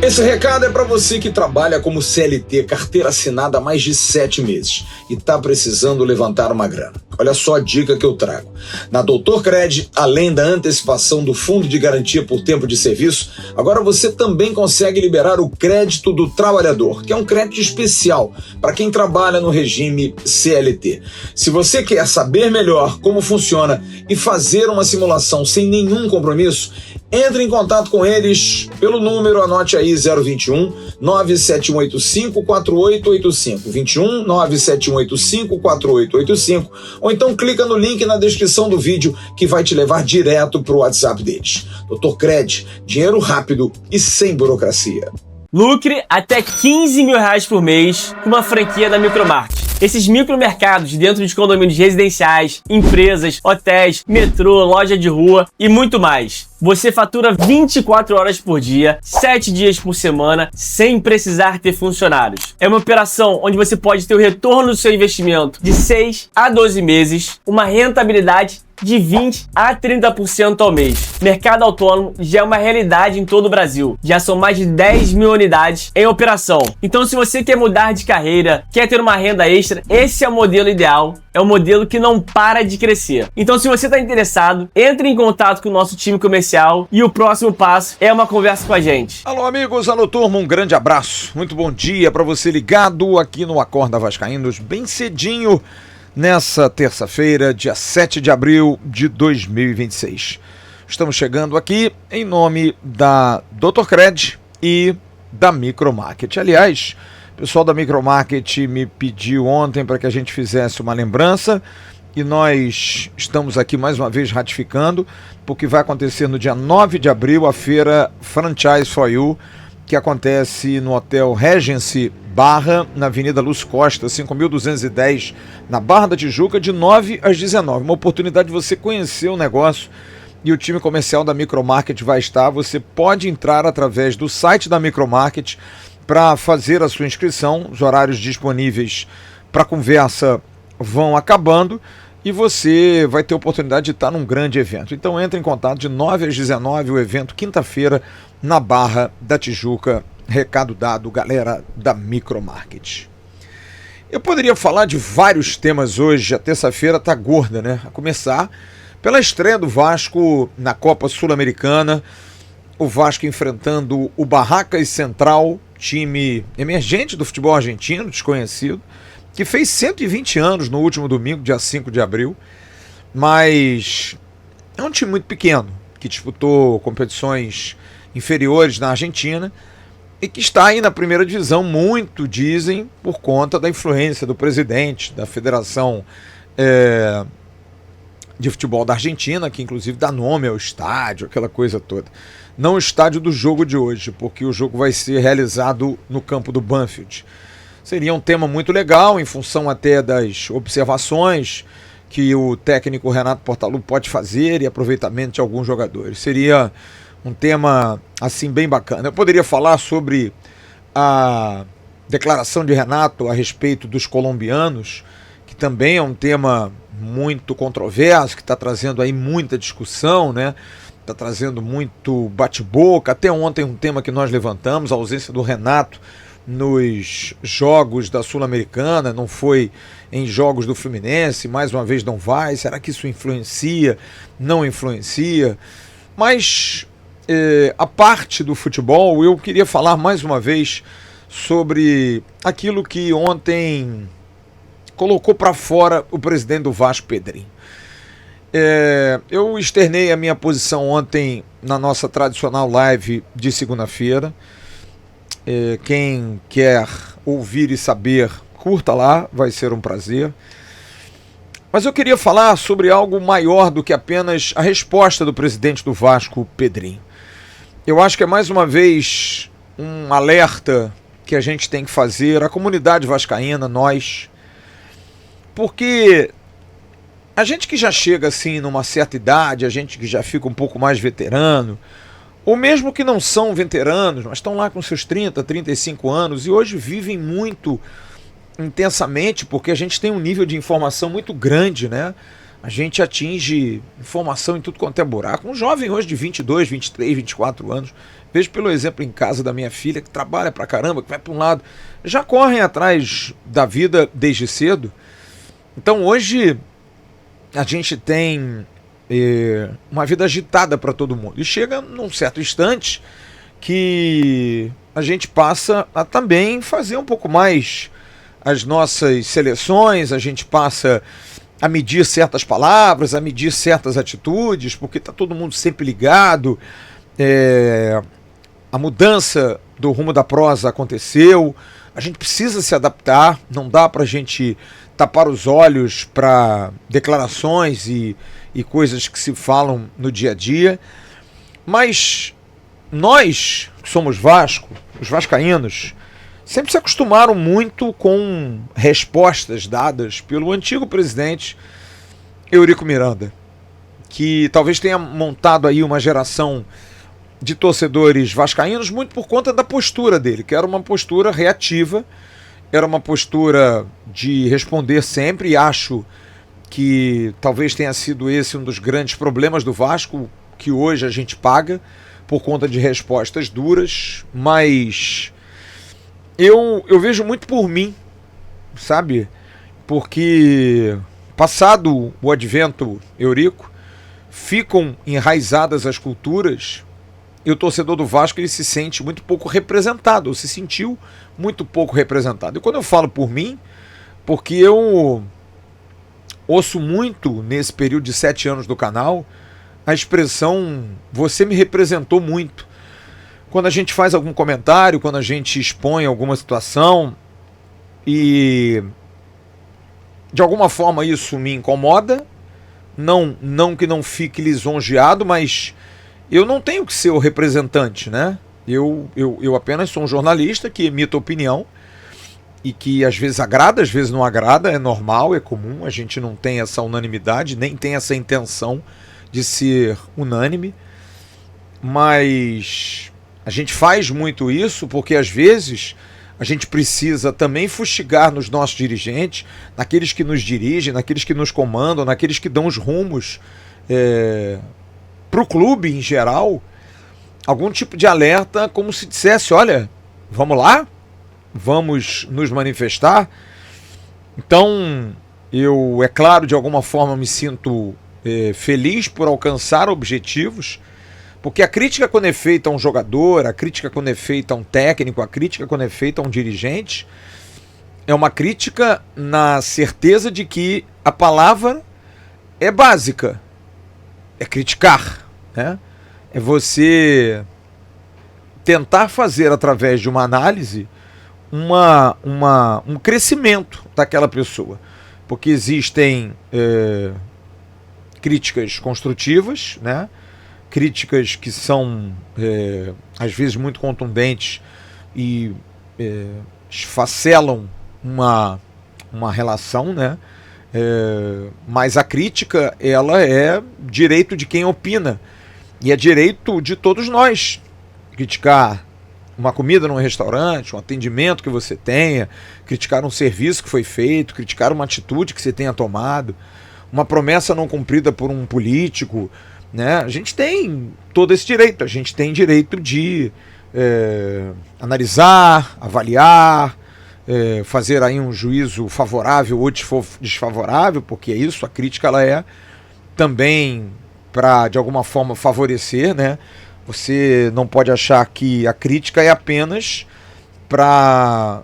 Esse recado é para você que trabalha como CLT, carteira assinada há mais de 7 meses e está precisando levantar uma grana. Olha só a dica que eu trago. Na Doutor Cred, além da antecipação do Fundo de Garantia por Tempo de Serviço, agora você também consegue liberar o crédito do trabalhador, que é um crédito especial para quem trabalha no regime CLT. Se você quer saber melhor como funciona e fazer uma simulação sem nenhum compromisso, entre em contato com eles pelo número, anote aí, 021 97185 4885, 21 97185 4885, ou então clica no link na descrição do vídeo que vai te levar direto para o WhatsApp deles. Doutor Cred, dinheiro rápido e sem burocracia. Lucre até R$15.000 por mês com uma franquia da Micromarket. Esses micromercados dentro de condomínios residenciais, empresas, hotéis, metrô, loja de rua e muito mais. Você fatura 24 horas por dia, 7 dias por semana, sem precisar ter funcionários. É uma operação onde você pode ter o retorno do seu investimento de 6 a 12 meses, uma rentabilidade de 20 a 30% ao mês. Mercado autônomo já é uma realidade em todo o Brasil. Já são mais de 10 mil unidades em operação. Então, se você quer mudar de carreira, quer ter uma renda extra, esse é o modelo ideal. É um modelo que não para de crescer. Então, se você está interessado, entre em contato com o nosso time comercial e o próximo passo é uma conversa com a gente. Alô, amigos, alô, turma, um grande abraço. Muito bom dia para você ligado aqui no Acorda Vascaínos, bem cedinho, nessa terça-feira, dia 7 de abril de 2026. Estamos chegando aqui em nome da Doutor Cred e da Micromarket. Aliás, o pessoal da Micromarket me pediu ontem para que a gente fizesse uma lembrança e nós estamos aqui mais uma vez ratificando, porque vai acontecer no dia 9 de abril a feira Franchise for You, que acontece no Hotel Regency Barra, na Avenida Luz Costa, 5.210, na Barra da Tijuca, de 9 às 19. Uma oportunidade de você conhecer o negócio e o time comercial da Micromarket vai estar. Você pode entrar através do site da Micromarket para fazer a sua inscrição. Os horários disponíveis para conversa vão acabando e você vai ter a oportunidade de estar num grande evento. Então entre em contato de 9 às 19, o evento quinta-feira na Barra da Tijuca. Recado dado, galera da Micromarket. Eu poderia falar de vários temas hoje, a terça-feira tá gorda, né? A começar pela estreia do Vasco na Copa Sul-Americana, o Vasco enfrentando o Barracas Central, time emergente do futebol argentino, desconhecido, que fez 120 anos no último domingo, dia 5 de abril, mas é um time muito pequeno, que disputou competições inferiores na Argentina, e que está aí na primeira divisão, muito dizem, por conta da influência do presidente da Federação de Futebol da Argentina, que inclusive dá nome ao estádio, aquela coisa toda. Não o estádio do jogo de hoje, porque o jogo vai ser realizado no campo do Banfield. Seria um tema muito legal, em função até das observações que o técnico Renato Portaluppi pode fazer e aproveitamento de alguns jogadores. Seria um tema assim bem bacana. Eu poderia falar sobre a declaração de Renato a respeito dos colombianos, que também é um tema muito controverso, que está trazendo aí muita discussão, né? Está trazendo muito bate-boca. Até ontem um tema que nós levantamos, a ausência do Renato nos jogos da Sul-Americana, não foi em jogos do Fluminense, mais uma vez não vai. Será que isso influencia? Não influencia? Mas a parte do futebol, eu queria falar mais uma vez sobre aquilo que ontem colocou para fora o presidente do Vasco, Pedrinho. Eu externei a minha posição ontem na nossa tradicional live de segunda-feira. Quem quer ouvir e saber, curta lá, vai ser um prazer. Mas eu queria falar sobre algo maior do que apenas a resposta do presidente do Vasco, Pedrinho. Eu acho que é mais uma vez um alerta que a gente tem que fazer, a comunidade vascaína, nós, porque a gente que já chega assim numa certa idade, a gente que já fica um pouco mais veterano, ou mesmo que não são veteranos, mas estão lá com seus 30, 35 anos e hoje vivem muito intensamente porque a gente tem um nível de informação muito grande, né? A gente atinge informação em tudo quanto é buraco. Um jovem hoje de 22, 23, 24 anos, vejo pelo exemplo em casa da minha filha, que trabalha pra caramba, que vai para um lado, já correm atrás da vida desde cedo. Então hoje a gente tem uma vida agitada para todo mundo. E chega num certo instante que a gente passa a também fazer um pouco mais as nossas seleções, a gente passa a medir certas palavras, a medir certas atitudes, porque está todo mundo sempre ligado. A mudança do rumo da prosa aconteceu, a gente precisa se adaptar, não dá para a gente tapar os olhos para declarações e coisas que se falam no dia a dia, mas nós que somos Vasco, os vascaínos, sempre se acostumaram muito com respostas dadas pelo antigo presidente Eurico Miranda, que talvez tenha montado aí uma geração de torcedores vascaínos muito por conta da postura dele, que era uma postura reativa, era uma postura de responder sempre, e acho que talvez tenha sido esse um dos grandes problemas do Vasco, que hoje a gente paga por conta de respostas duras, mas eu vejo muito por mim, sabe? Porque passado o advento Eurico, ficam enraizadas as culturas, e o torcedor do Vasco ele se sente muito pouco representado, ou se sentiu muito pouco representado. E quando eu falo por mim, porque eu ouço muito nesse período de 7 anos do canal a expressão "você me representou muito". Quando a gente faz algum comentário, quando a gente expõe alguma situação e de alguma forma isso me incomoda, não que não fique lisonjeado, mas eu não tenho que ser o representante, né? Eu apenas sou um jornalista que emite opinião e que às vezes agrada, às vezes não agrada, é normal, é comum, a gente não tem essa unanimidade, nem tem essa intenção de ser unânime, mas a gente faz muito isso porque às vezes a gente precisa também fustigar nos nossos dirigentes, naqueles que nos dirigem, naqueles que nos comandam, naqueles que dão os rumos para o clube em geral, algum tipo de alerta, como se dissesse: olha, vamos lá, vamos nos manifestar. Então, é claro, de alguma forma me sinto feliz por alcançar objetivos, porque a crítica quando é feita a um jogador, a crítica quando é feita a um técnico, a crítica quando é feita a um dirigente, é uma crítica na certeza de que a palavra é básica, é criticar, né? É você tentar fazer através de uma análise um crescimento daquela pessoa, porque existem críticas construtivas, né? Críticas que são às vezes muito contundentes e esfacelam uma relação, né? Mas a crítica, ela é direito de quem opina, e é direito de todos nós criticar uma comida num restaurante, um atendimento que você tenha, criticar um serviço que foi feito, criticar uma atitude que você tenha tomado, uma promessa não cumprida por um político, né? A gente tem todo esse direito, a gente tem direito de analisar, avaliar, fazer aí um juízo favorável ou desfavorável, porque é isso, a crítica ela é também para de alguma forma favorecer, né? Você não pode achar que a crítica é apenas para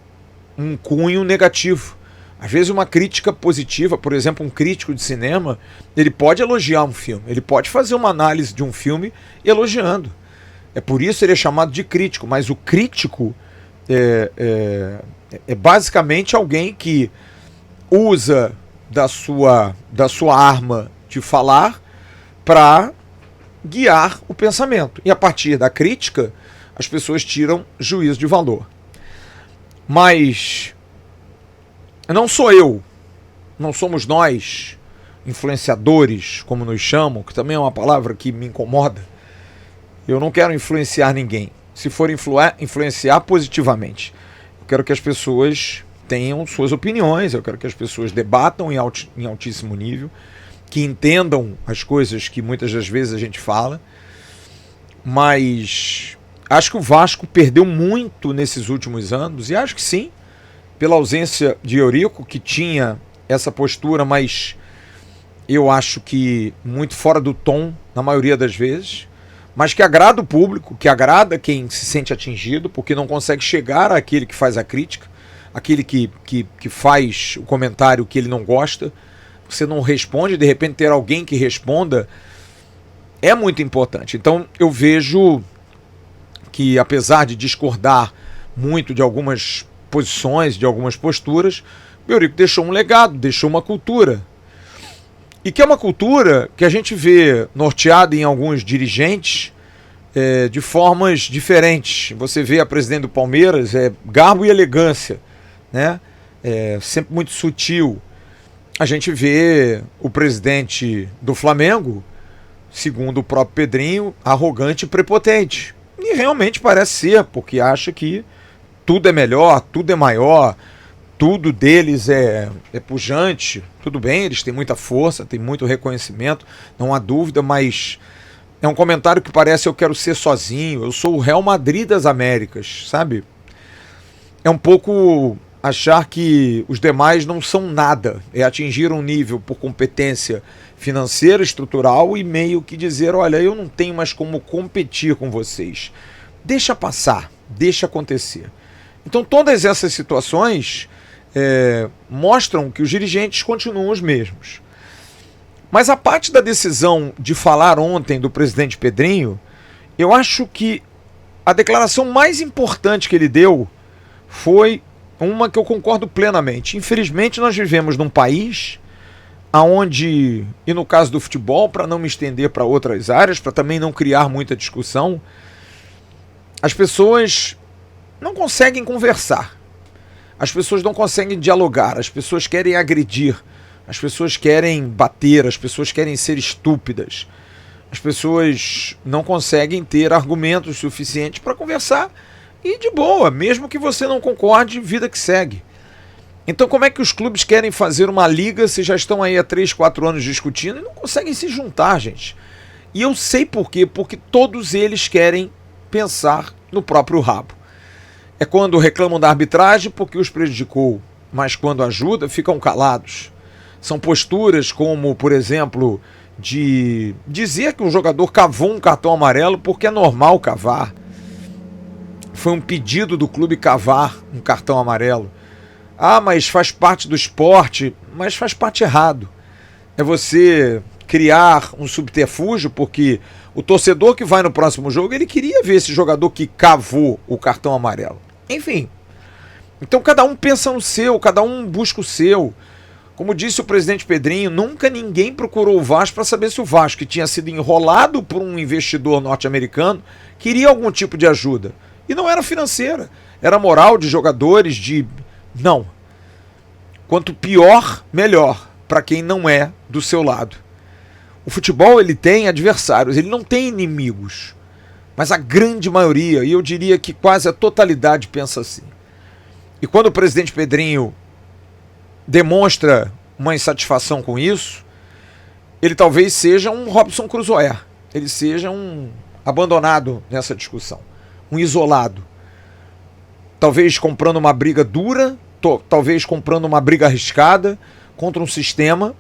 um cunho negativo. Às vezes uma crítica positiva, por exemplo, um crítico de cinema, ele pode elogiar um filme, ele pode fazer uma análise de um filme elogiando. É por isso ele é chamado de crítico, mas o crítico é basicamente alguém que usa da sua arma de falar para guiar o pensamento. E a partir da crítica, as pessoas tiram juízo de valor. Mas não sou eu, não somos nós, influenciadores, como nos chamam, que também é uma palavra que me incomoda. Eu não quero influenciar ninguém. Se for influenciar positivamente, eu quero que as pessoas tenham suas opiniões, eu quero que as pessoas debatam em altíssimo nível, que entendam as coisas que muitas das vezes a gente fala, mas acho que o Vasco perdeu muito nesses últimos anos, e acho que sim, pela ausência de Eurico, que tinha essa postura, mas eu acho que muito fora do tom, na maioria das vezes, mas que agrada o público, que agrada quem se sente atingido, porque não consegue chegar àquele que faz a crítica, aquele que faz o comentário que ele não gosta. Você não responde, de repente ter alguém que responda é muito importante. Então eu vejo que, apesar de discordar muito de algumas posições, de algumas posturas, o Eurico deixou um legado, deixou uma cultura. E que é uma cultura que a gente vê norteada em alguns dirigentes de formas diferentes. Você vê a presidente do Palmeiras, garbo e elegância, né? Sempre muito sutil. A gente vê o presidente do Flamengo, segundo o próprio Pedrinho, arrogante e prepotente. E realmente parece ser, porque acha que tudo é melhor, tudo é maior, tudo deles é pujante. Tudo bem, eles têm muita força, têm muito reconhecimento, não há dúvida, mas é um comentário que parece: eu quero ser sozinho, eu sou o Real Madrid das Américas, sabe? É um pouco achar que os demais não são nada, é atingir um nível por competência financeira, estrutural, e meio que dizer: olha, eu não tenho mais como competir com vocês. Deixa passar, deixa acontecer. Então todas essas situações mostram que os dirigentes continuam os mesmos. Mas a parte da decisão de falar ontem do presidente Pedrinho, eu acho que a declaração mais importante que ele deu foi uma que eu concordo plenamente. Infelizmente nós vivemos num país onde, e no caso do futebol, para não me estender para outras áreas, para também não criar muita discussão, as pessoas não conseguem conversar, as pessoas não conseguem dialogar, as pessoas querem agredir, as pessoas querem bater, as pessoas querem ser estúpidas, as pessoas não conseguem ter argumentos suficientes para conversar e de boa, mesmo que você não concorde, vida que segue. Então como é que os clubes querem fazer uma liga se já estão aí há 3, 4 anos discutindo e não conseguem se juntar, gente? E eu sei por quê, porque todos eles querem pensar no próprio rabo. É quando reclamam da arbitragem porque os prejudicou, mas quando ajuda ficam calados. São posturas como, por exemplo, de dizer que um jogador cavou um cartão amarelo porque é normal cavar. Foi um pedido do clube cavar um cartão amarelo. Ah, mas faz parte do esporte, mas faz parte errado. É você criar um subterfúgio, porque o torcedor que vai no próximo jogo, ele queria ver esse jogador que cavou o cartão amarelo. Enfim, então cada um pensa no seu, cada um busca o seu. Como disse o presidente Pedrinho, nunca ninguém procurou o Vasco para saber se o Vasco, que tinha sido enrolado por um investidor norte-americano, queria algum tipo de ajuda. E não era financeira, era moral de jogadores, de... Não. Quanto pior, melhor, para quem não é do seu lado. O futebol, ele tem adversários, ele não tem inimigos. Mas a grande maioria, e eu diria que quase a totalidade, pensa assim. E quando o presidente Pedrinho demonstra uma insatisfação com isso, ele talvez seja um Robinson Crusoe. Ele seja um abandonado nessa discussão. Um isolado. Talvez comprando uma briga dura, talvez comprando uma briga arriscada contra um sistema,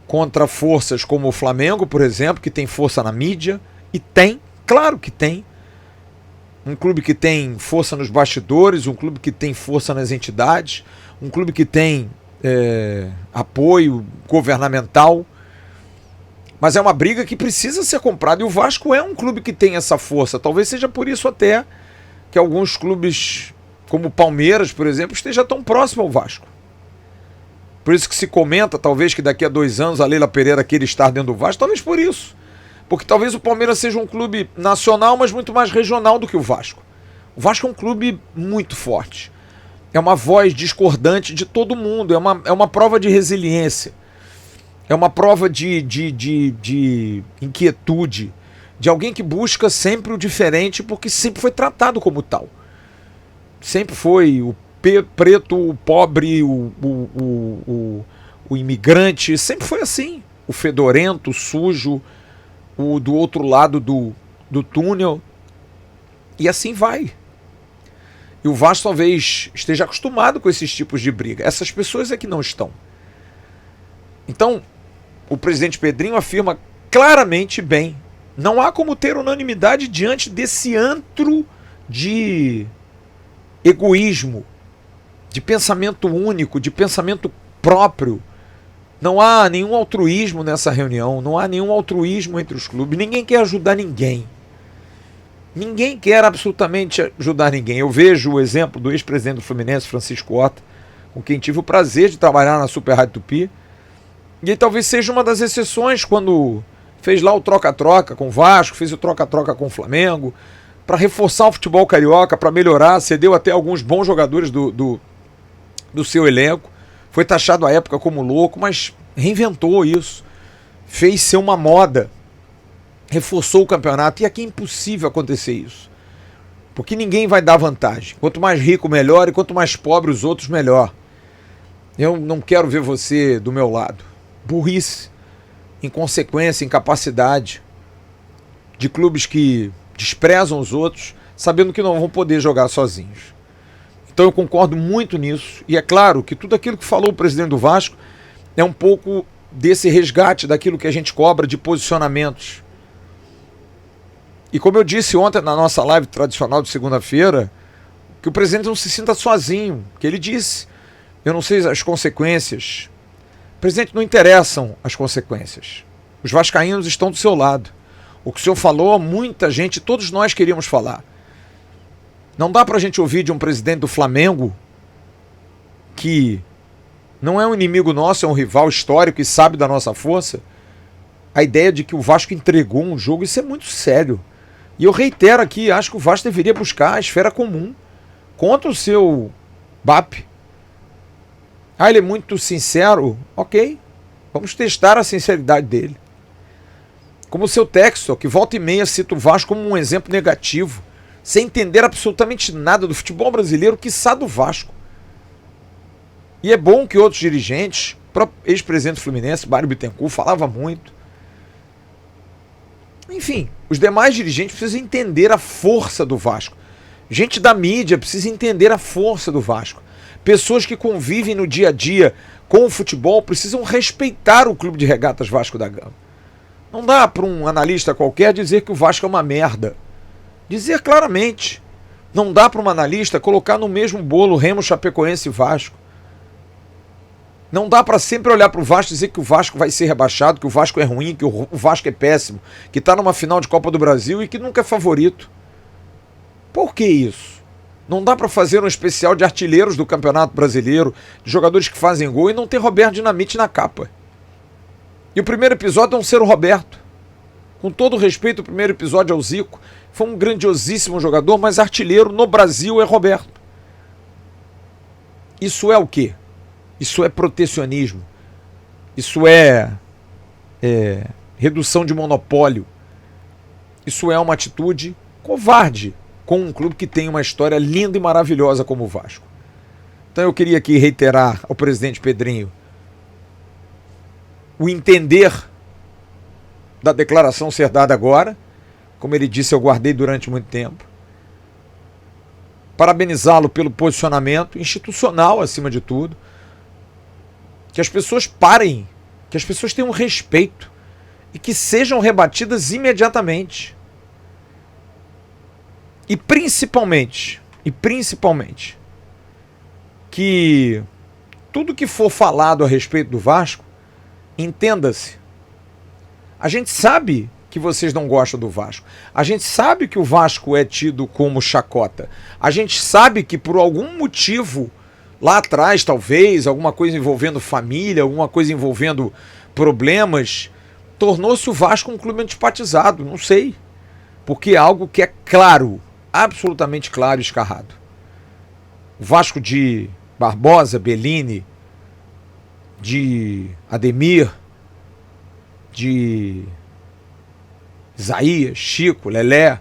contra forças como o Flamengo, por exemplo, que tem força na mídia, e tem. Claro que tem. Um clube que tem força nos bastidores, um clube que tem força nas entidades, um clube que tem apoio governamental. Mas é uma briga que precisa ser comprada. E o Vasco é um clube que tem essa força. Talvez seja por isso até que alguns clubes, como o Palmeiras, por exemplo, esteja tão próximo ao Vasco. Por isso que se comenta, talvez, que daqui a 2 anos a Leila Pereira queira estar dentro do Vasco. Talvez por isso. Porque talvez o Palmeiras seja um clube nacional, mas muito mais regional do que o Vasco. O Vasco é um clube muito forte. É uma voz discordante de todo mundo. É uma prova de resiliência. É uma prova de inquietude. De alguém que busca sempre o diferente, porque sempre foi tratado como tal. Sempre foi preto, o pobre, o imigrante, sempre foi assim. O fedorento, o sujo, o do outro lado do túnel. E assim vai. E o Vasco talvez esteja acostumado com esses tipos de briga. Essas pessoas é que não estão. Então, o presidente Pedrinho afirma claramente bem: não há como ter unanimidade diante desse antro de egoísmo, de pensamento único, de pensamento próprio. Não há nenhum altruísmo nessa reunião, não há nenhum altruísmo entre os clubes, ninguém quer ajudar ninguém. Ninguém quer absolutamente ajudar ninguém. Eu vejo o exemplo do ex-presidente do Fluminense, Francisco Horta, com quem tive o prazer de trabalhar na Super Rádio Tupi, e ele talvez seja uma das exceções quando fez lá o troca-troca com o Vasco, fez o troca-troca com o Flamengo, para reforçar o futebol carioca, para melhorar, cedeu até alguns bons jogadores do seu elenco, foi taxado à época como louco, mas reinventou isso, fez ser uma moda, reforçou o campeonato, e aqui é impossível acontecer isso, porque ninguém vai dar vantagem. Quanto mais rico, melhor, e quanto mais pobre os outros, melhor. Eu não quero ver você do meu lado. Burrice, inconsequência, incapacidade de clubes que desprezam os outros, sabendo que não vão poder jogar sozinhos. Então eu concordo muito nisso, e é claro que tudo aquilo que falou o presidente do Vasco é um pouco desse resgate daquilo que a gente cobra de posicionamentos. E como eu disse ontem na nossa live tradicional de segunda-feira, que o presidente não se sinta sozinho, que ele disse: eu não sei as consequências. Presidente, não interessam as consequências. Os vascaínos estão do seu lado. O que o senhor falou, muita gente, todos nós queríamos falar. Não dá pra gente ouvir de um presidente do Flamengo, que não é um inimigo nosso, é um rival histórico e sabe da nossa força, a ideia de que o Vasco entregou um jogo. Isso é muito sério. E eu reitero aqui, acho que o Vasco deveria buscar a esfera comum contra o seu BAP. Ah, ele é muito sincero? Ok, vamos testar a sinceridade dele. Como o seu Textor, que volta e meia cita o Vasco como um exemplo negativo, sem entender absolutamente nada do futebol brasileiro, quiçá do Vasco. E é bom que outros dirigentes, o próprio ex-presidente do Fluminense, Mário Bittencourt, falava muito. Enfim, os demais dirigentes precisam entender a força do Vasco. Gente da mídia precisa entender a força do Vasco. Pessoas que convivem no dia a dia com o futebol precisam respeitar o Clube de Regatas Vasco da Gama. Não dá para um analista qualquer dizer que o Vasco é uma merda. Dizer claramente. Não dá para um analista colocar no mesmo bolo Remo, Chapecoense e Vasco. Não dá para sempre olhar para o Vasco e dizer que o Vasco vai ser rebaixado, que o Vasco é ruim, que o Vasco é péssimo, que está numa final de Copa do Brasil e que nunca é favorito. Por que isso? Não dá para fazer um especial de artilheiros do Campeonato Brasileiro, de jogadores que fazem gol, e não ter Roberto Dinamite na capa. E o primeiro episódio não ser o Roberto. Com todo respeito, o primeiro episódio é o Zico. Foi um grandiosíssimo jogador, mas artilheiro no Brasil é Roberto. Isso é o quê? Isso é protecionismo. Isso é redução de monopólio. Isso é uma atitude covarde com um clube que tem uma história linda e maravilhosa como o Vasco. Então eu queria aqui reiterar ao presidente Pedrinho o entender da declaração ser dada agora. Como ele disse, eu guardei durante muito tempo. Parabenizá-lo pelo posicionamento institucional, acima de tudo. Que as pessoas parem, que as pessoas tenham respeito e que sejam rebatidas imediatamente. E principalmente, que tudo que for falado a respeito do Vasco, entenda-se. A gente sabe que vocês não gostam do Vasco. A gente sabe que o Vasco é tido como chacota. A gente sabe que por algum motivo, lá atrás talvez, alguma coisa envolvendo família, alguma coisa envolvendo problemas, tornou-se o Vasco um clube antipatizado, não sei. Porque é algo que é claro, absolutamente claro e escarrado. O Vasco de Barbosa, Bellini, de Ademir, de Isaías, Chico, Lelé,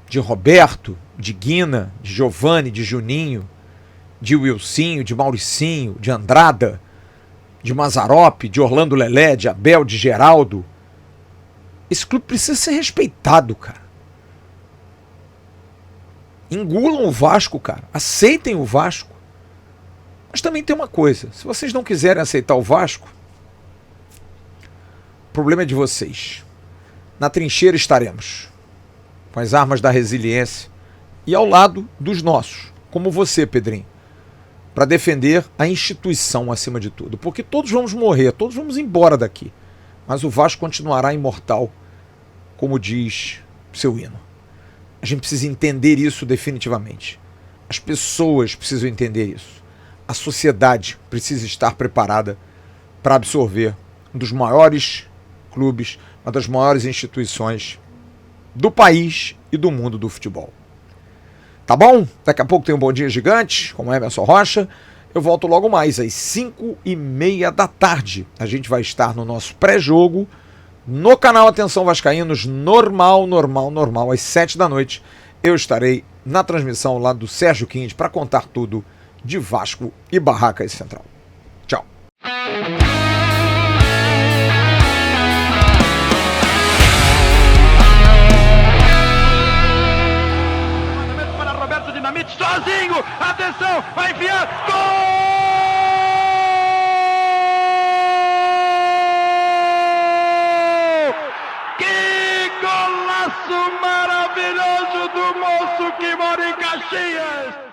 de Roberto, de Guina, de Giovani, de Juninho, de Wilsinho, de Mauricinho, de Andrada, de Mazzaropi, de Orlando Lelé, de Abel, de Geraldo. Esse clube precisa ser respeitado, cara. Engulam o Vasco, cara. Aceitem o Vasco. Mas também tem uma coisa. Se vocês não quiserem aceitar o Vasco, o problema é de vocês. Na trincheira estaremos, com as armas da resiliência e ao lado dos nossos, como você, Pedrinho, para defender a instituição acima de tudo. Porque todos vamos morrer, todos vamos embora daqui. Mas o Vasco continuará imortal, como diz seu hino. A gente precisa entender isso definitivamente. As pessoas precisam entender isso. A sociedade precisa estar preparada para absorver um dos maiores clubes, uma das maiores instituições do país e do mundo do futebol. Tá bom? Daqui a pouco tem um Bom Dia Gigante, com o Emerson Rocha. Eu volto logo mais, às 5h30 da tarde. A gente vai estar no nosso pré-jogo, no canal Atenção Vascaínos, normal, às 7 da noite. Eu estarei na transmissão lá do Sérgio Quinte para contar tudo de Vasco e Barracas Central. Tchau. Sozinho, atenção, vai enfiar, gol! Que golaço maravilhoso do moço que mora em Caxias!